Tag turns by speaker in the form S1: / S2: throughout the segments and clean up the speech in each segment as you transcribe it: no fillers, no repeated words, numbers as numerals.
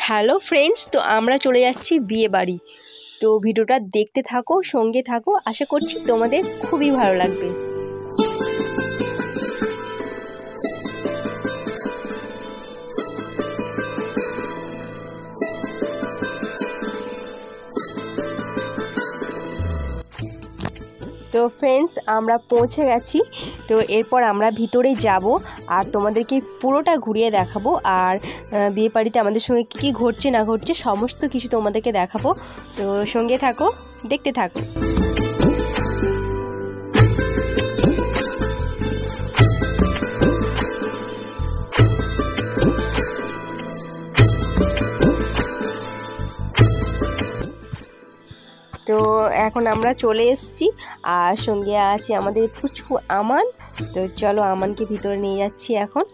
S1: Hello friends, তো আমরা চলে যাচ্ছি বিয়ে বাড়ি। তো ভিডিওটা দেখতে থাকো, সঙ্গে থাকো, আশা করছি তোমাদের খুবই ভালো লাগবে। তো ফ্রেন্ডস, আমরা পৌঁছে গেছি। তো এরপর আমরা ভিতরে যাব আর তোমাদেরকে পুরোটা ঘুরিয়ে দেখাবো। আর বিয়ে বাড়িতে আমাদের সঙ্গে কী ঘটছে না ঘটছে সমস্ত কিছু তোমাদেরকে দেখাবো। তো সঙ্গে থাকো, দেখতে থাকো। তো এখন আমরা চলে এসেছি আর সঙ্গে আছে আমাদের পুচকু আমান। তো চলো আমানকে ভিতরে নিয়ে যাচ্ছি এখন।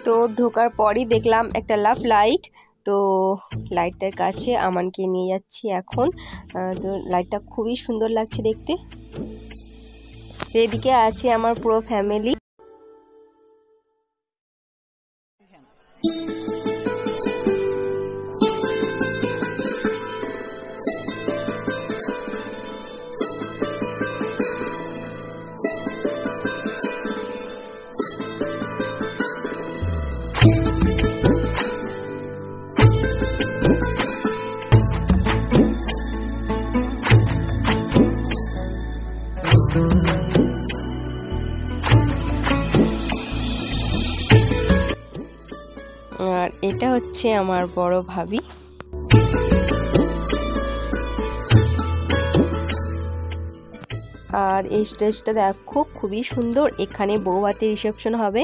S1: তো ঢোকার পরই দেখলাম একটা লাভ লাইট। তো লাইটটার কাছে আমানকে নিয়ে যাচ্ছি এখন। তো লাইটটা খুবই সুন্দর লাগছে দেখতে। এদিকে আছে আমার পুরো ফ্যামিলি। আর এটা হচ্ছে আমার বড় ভাবি। আর এই স্টেজটা দেখো খুবই সুন্দর, এখানে বউ ভাতের রিসেপশন হবে।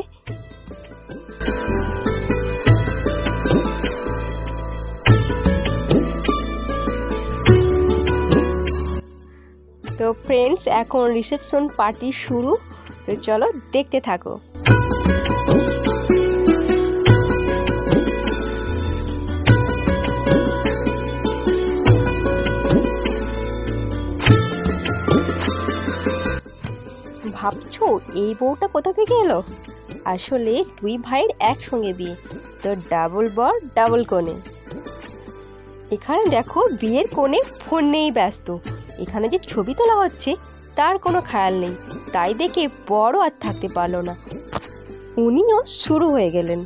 S1: তো ফ্রেন্ডস, এখন রিসেপশন পার্টি শুরু। তো চলো দেখতে থাকো। ভাবছো এই বউটা কোথা থেকে এলো? আসলে দুই ভাইয়ের একসঙ্গে বিয়ে, তো ডাবল বর ডাবল কোণে। এখানে দেখো বিয়ের কোণে ফোন নিয়েই ব্যস্ত। এখানে যে ছবি তোলা হচ্ছে তার কোনো খেয়াল নেই, তাই দেখে বড় আর থাকতে পারলো না, উনিও শুরু হয়ে গেলেন।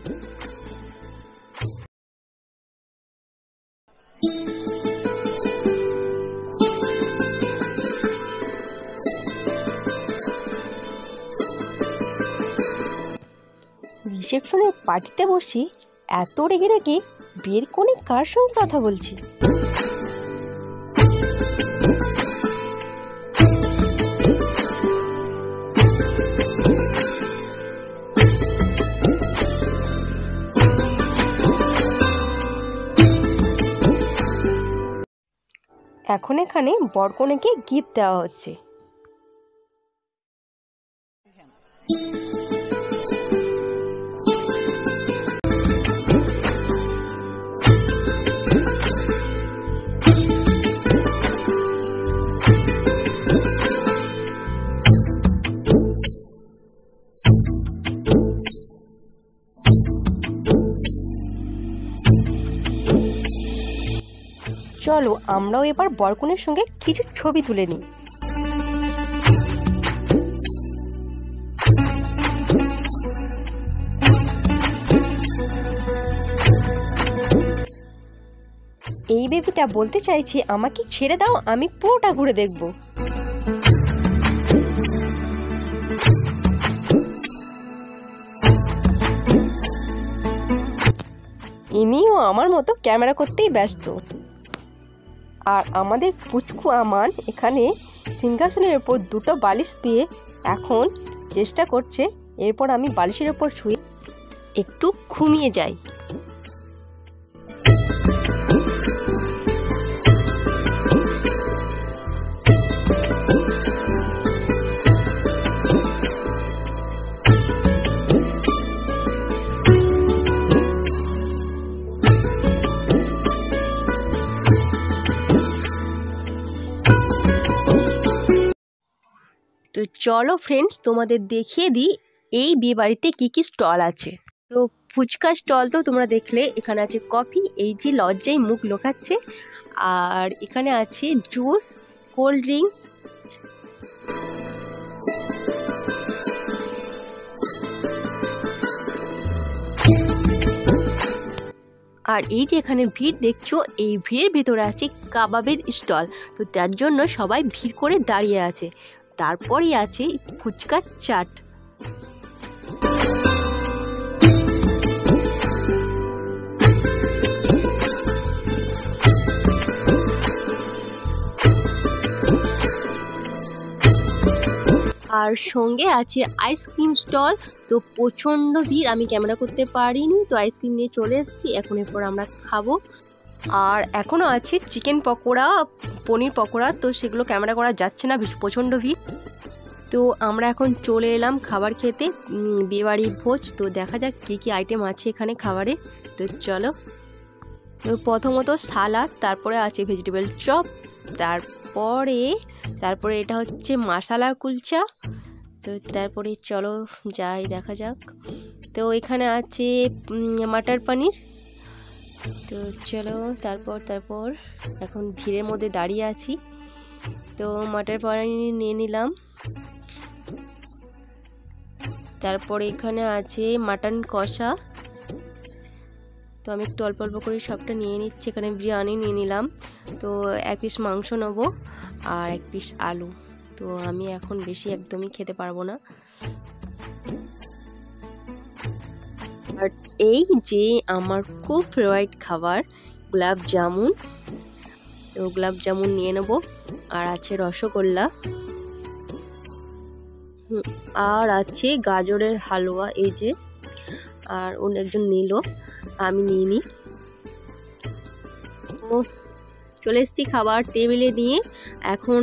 S1: রিসেপশনের পার্টিতে বসে এত রেগে রেগে বিয়ের কোণে কার সঙ্গে কথা বলছি। এখন এখানে বরকনেকে গিফট দেওয়া হচ্ছে। চলো আমরাও এবার বরকনের সঙ্গে কিছু ছবি তুলে নিই। এই বেবিটা বলতে চাইছে আমাকে ছেড়ে দাও, আমি পুরোটা ঘুরে দেখব। ইনিও আমার মতো ক্যামেরা করতেই ব্যস্ত। আর আমাদের পুচকু আমান এখানে সিংহাসনের ওপর দুটো বালিশ পেয়ে এখন চেষ্টা করছে এরপর আমি বালিশের ওপর শুয়ে একটু ঘুমিয়ে যাই। তো চলো ফ্রেন্ডস, তোমাদের দেখিয়ে দিই এই বিয়ে বাড়িতে কী কী স্টল আছে। তো ফুচকা স্টল তো তোমরা দেখলে, এখানে আছে কফি, এই যে লজ্জায় মুখ লোকাচ্ছে, আর এখানে আছে জুস, কোল্ড ড্রিঙ্কস, আর এই যে এখানে ভিড় দেখছো, এই ভিড়ের ভেতরে আছে কাবাবের স্টল। তো তার জন্য সবাই ভিড় করে দাঁড়িয়ে আছে। তারপরেই আছে ফুচকার চাট। আর সঙ্গে আছে আইসক্রিম স্টল। তো প্রচণ্ড ভিড়, আমি ক্যামেরা করতে পারিনি, তো আইসক্রিম নিয়ে চলে এসেছি। এখন এরপর আমরা খাবো। আর এখনও আছে চিকেন পকোড়া, পনির পকোড়া, তো সেগুলো ক্যামেরা করা যাচ্ছে না, প্রচণ্ড ভিড়। তো আমরা এখন চলে এলাম খাবার খেতে, বিয়েবাড়ির ভোজ। তো দেখা যাক কী কী আইটেম আছে এখানে খাবারে। তো চলো। তো প্রথমত সালাদ, তারপরে আছে ভেজিটেবল চপ, তারপরে এটা হচ্ছে মশালা কুলচা। তো তারপরে চলো যাই, দেখা যাক। তো এখানে আছে মটর পনির। তো চলো, তারপর এখন ভিড়ের মধ্যে দাঁড়িয়ে আছি, তো মটর পনির নিয়ে নিলাম। তারপরে এখানে আছে মাটন কষা। তো আমি একটু অল্প অল্প করে সবটা নিয়ে নিচ্ছি। এখানে বিরিয়ানি নিয়ে নিলাম। তো এক পিস মাংস নেবো আর এক পিস আলু। তো আমি এখন বেশি একদমই খেতে পারবো না। আর এই যে আমার খুব ফেভারিট খাবার গোলাপ জামুন। তো গোলাপ জামুন নিয়ে নেব। আর আছে রসগোল্লা, আর আছে গাজরের হালুয়া, এই যে। আর অন্য একজন নিল, আমি নিয়ে নিই। তো চলে এসেছি খাবার টেবিলে নিয়ে। এখন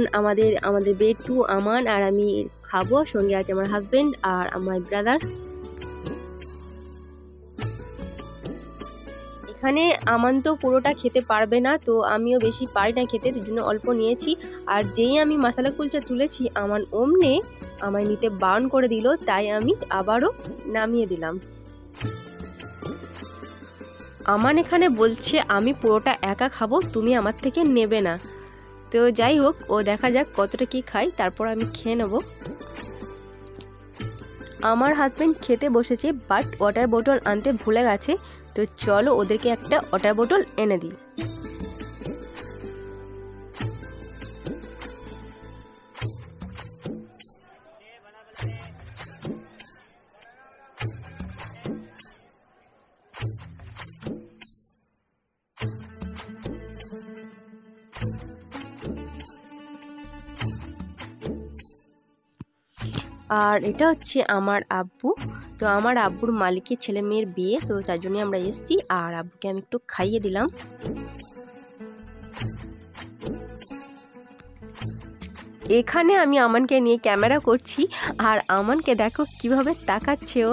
S1: আমাদের বেটু, আমান আর আমি খাবো। সঙ্গে আছে আমার হাজবেন্ড আর আমার ব্রাদার। এখানে আমান তো পুরোটা খেতে পারবে না, তো আমিও বেশি পারি না খেতে, তার জন্য অল্প নিয়েছি। আর যেই আমি মশালা কুলচা তুলেছি, আমান অমনে আমায় নিতে বারণ করে দিল, তাই আমি আবারও নামিয়ে দিলাম। আমান এখানে বলছে আমি পুরোটা একা খাবো, তুমি আমার থেকে নেবে না। তো যাই হোক, ও দেখা যাক কতটা কি খাই, তারপর আমি খেয়ে নেব। আমার হাজবেন্ড খেতে বসেছে, বাট ওয়াটার বোতল আনতে ভুলে গেছে। তো চলো ওদেরকে একটা ওয়াটার বোতল এনে দিই। আর এটা হচ্ছে আমার আব্বু। তো আমার আব্বুর মালিকের ছেলে মেয়ের বিয়ে, তো তার জন্য আমরা এসেছি। আর আব্বুকে আমি একটু খাইয়ে দিলাম। এখানে আমি আমানকে নিয়ে ক্যামেরা করছি, আর আমানকে দেখো কিভাবে তাকাচ্ছে ও।